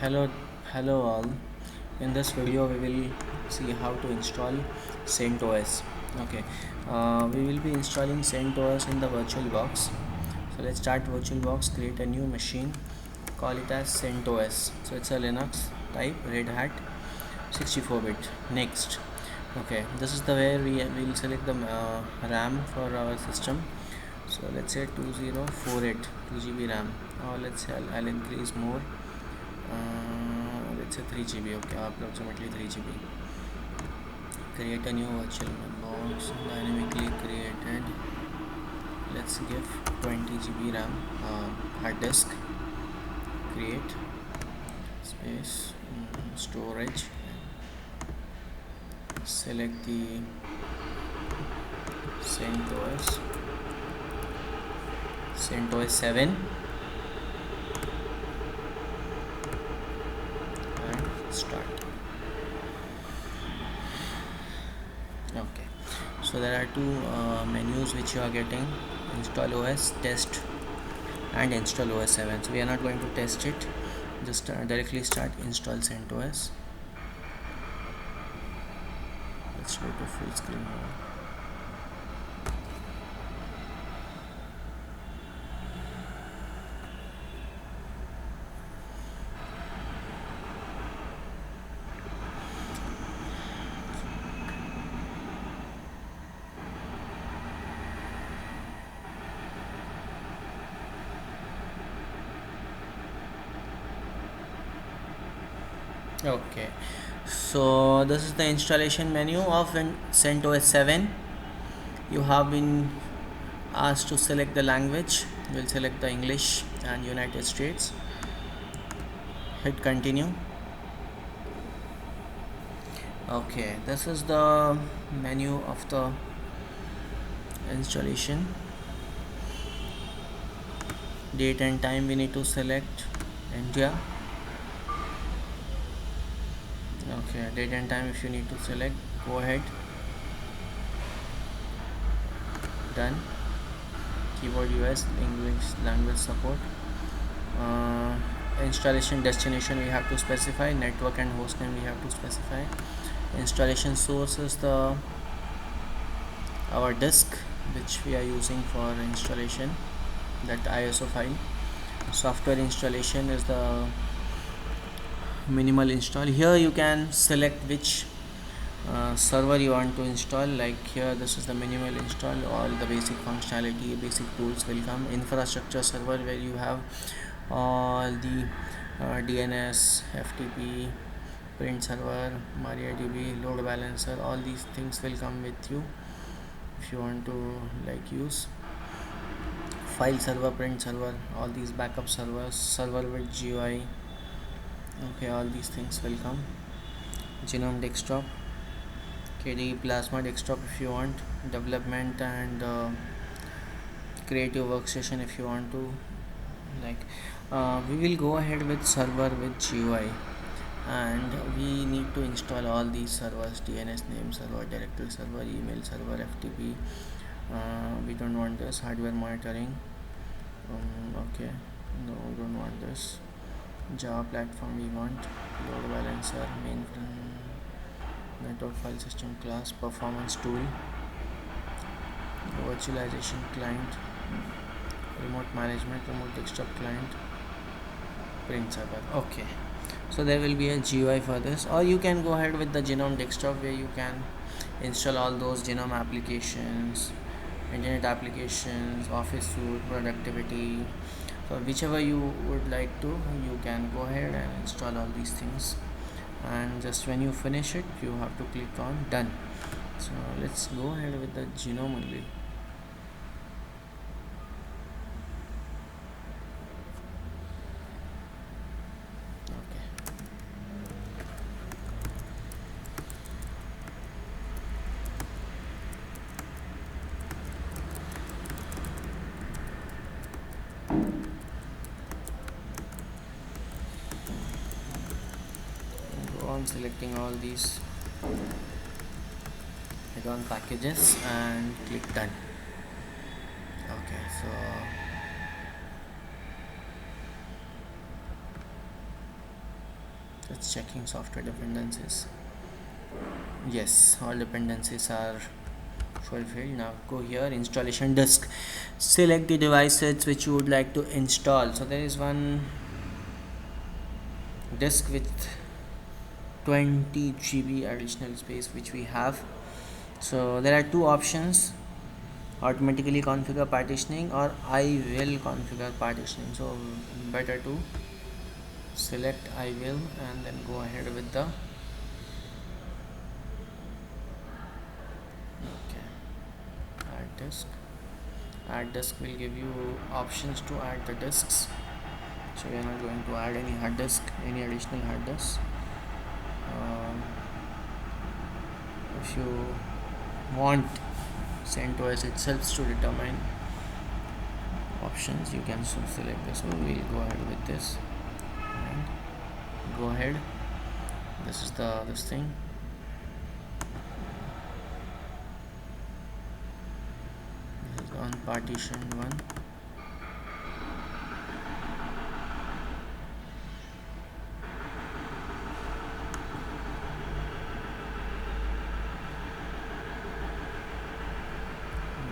hello hello all. In this video we will see how to install CentOS. Okay, we will be installing CentOS in the virtualbox. So let's start virtualbox, create a new machine, call it as CentOS. So it's a Linux type, Red Hat, 64-bit. Next. Okay, this is the where we will select the RAM for our system. So let's say 2048 2 GB RAM, or let's say I'll increase more. Let's say 3 GB. Okay, approximately 3 GB. Create a new virtual box, dynamically created. Let's give 20 GB RAM, hard disk. Create space, storage. Select the CentOS, CentOS 7, and start. Okay, so there are two menus which you are getting: install OS, test, and install OS 7. So we are not going to test it, just directly start install CentOS. Let's go to full screen mode. Okay, so this is the installation menu of CentOS 7. You have been asked to select the language. We'll select the English and United States. Hit continue. Okay, this is the menu of the installation. Date and time we need to select India. Okay, date and time if you need to select, go ahead. Done. Keyboard US, English language support. Installation destination we have to specify, network and hostname we have to specify. Installation source is our disk which we are using for installation, that ISO file. Software installation is the minimal install. Here you can select which server you want to install. Like here, this is the minimal install. All the basic functionality, basic tools will come. Infrastructure server, where you have all the DNS, FTP, print server, MariaDB, load balancer. All these things will come with you if you want to use. File server, print server, all these backup servers, server with GUI. Okay, all these things will come. Genome desktop, KDE Plasma desktop if you want. Development and creative workstation if you want to. We will go ahead with server with GUI, and we need to install all these servers: DNS name server, directory server, email server, FTP. We don't want this. Hardware monitoring. Okay, no, we don't want this. Java platform we want. Load balancer, mainframe, network file system class, performance tool, virtualization client, remote management, remote desktop client, print server. Okay, so there will be a GUI for this, or you can go ahead with the Genome desktop, where you can install all those Genome applications, internet applications, office suite, productivity. So whichever you would like to, you can go ahead and install all these things, and just when you finish it, you have to click on done. So let's go ahead with the Genome only. Okay, go on selecting all these add-on packages and click done. Okay, so Just checking software dependencies. Yes, all dependencies are fulfilled. Now go here, installation disk. Select the devices which you would like to install. So there is one disk with 20 GB additional space which we have. So there are two options: automatically configure partitioning or I will configure partitioning. So better to select I will and then go ahead with the okay, add disk. Add disk will give you options to add the disks. So we are not going to add any hard disk, any additional hard disk. Um, if you want CentOS itself to determine options, you can select this. So we'll go ahead with this and go ahead. This is this thing. This is on partitioned one.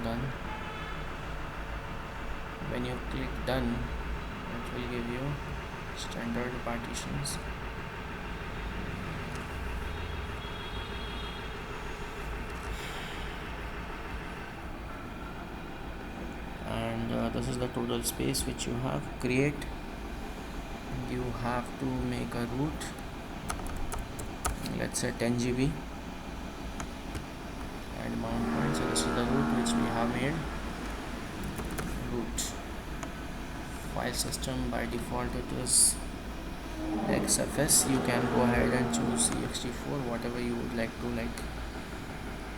Done. When you click done, it will give you standard partitions. And this is the total space which you have. Create. You have to make a root. Let's say 10 GB. Add mount point. So this is the root which we have made. Root. File system, by default it is XFS. You can go ahead and choose ext4, whatever you would like to. Like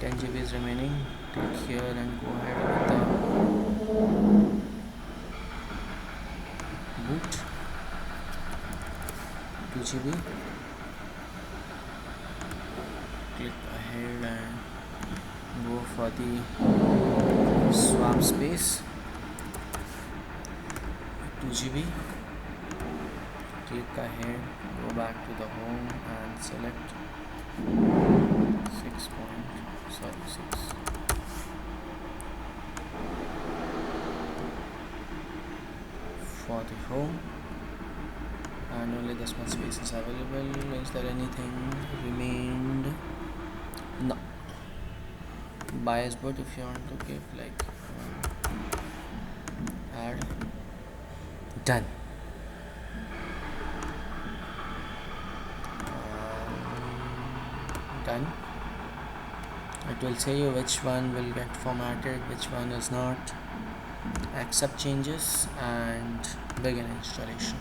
10 GB is remaining. Click here and go ahead with the boot. 2 GB. Click ahead and go for the swap space. 2 GB. Click ahead, go back to the home and select 6 for the home, and only this much space is available. Is there anything remained? No. Bias boot, if you want to give like add. Done. Done. It will say you which one will get formatted, which one is not. Accept changes and begin installation.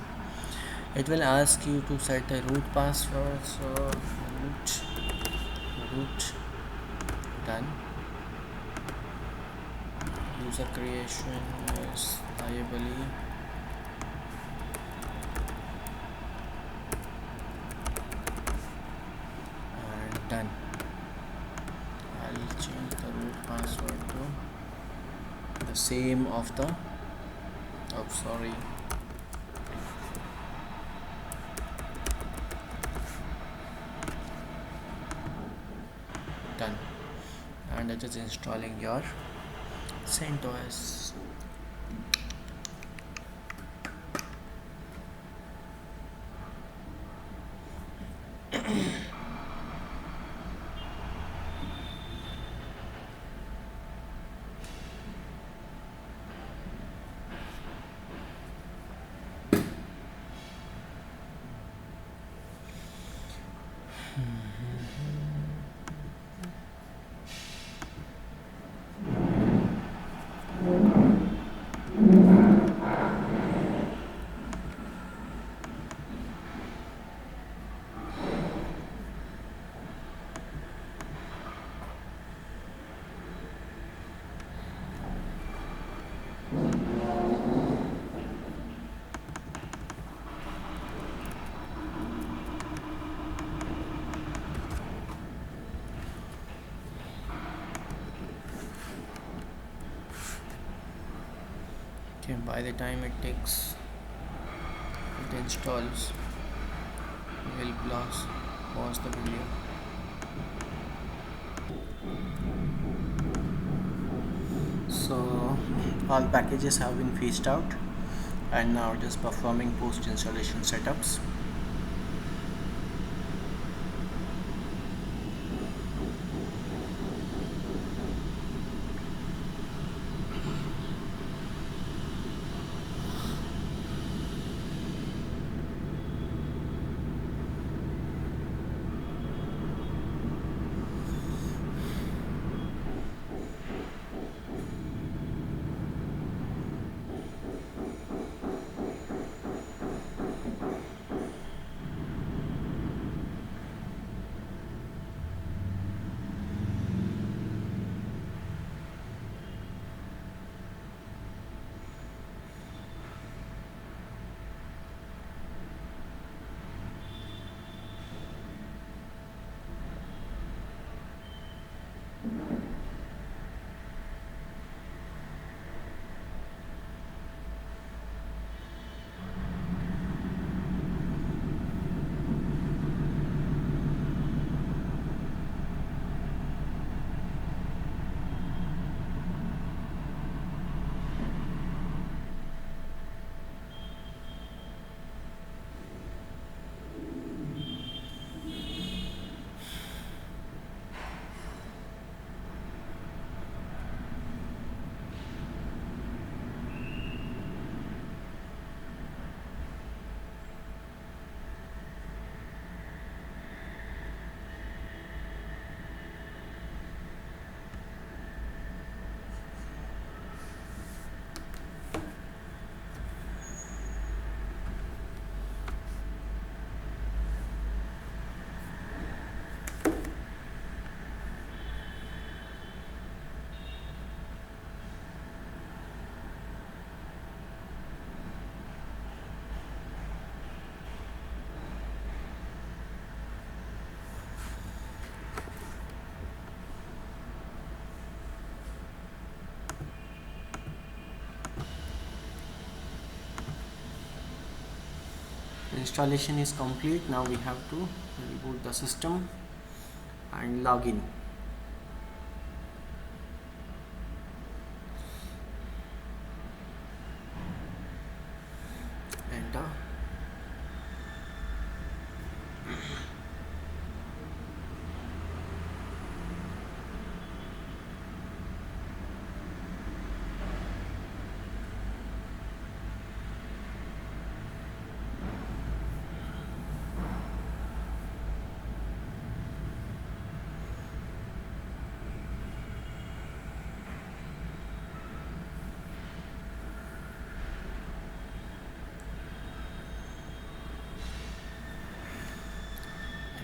It will ask you to set a root password. So root. Done. User creation is liability. And done. I'll change the root password to the same of the done. And it is installing your CentOS. Okay, by the time it installs, We'll pause the video. So all packages have been phased out, and now just performing post installation setups. Installation is complete. Now we have to reboot the system and log in. Enter.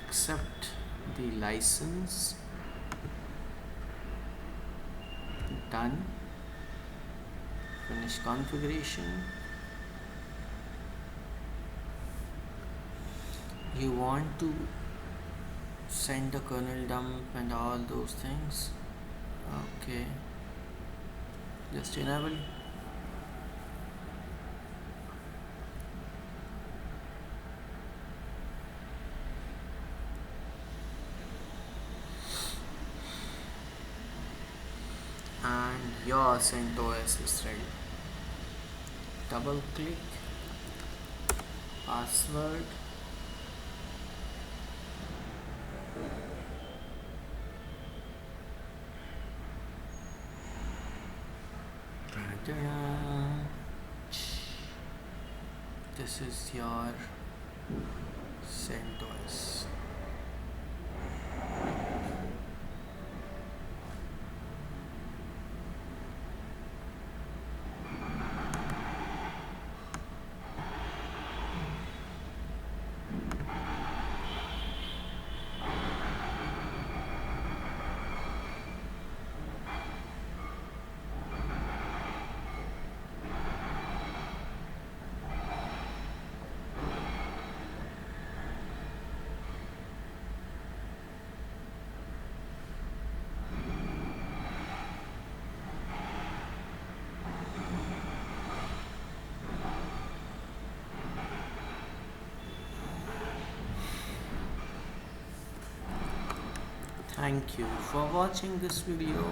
Accept the license. Done. Finish configuration. You want to send the kernel dump and all those things. Okay, just enable. And your CentOS is ready. Double click, password, this is your CentOS. Thank you for watching this video.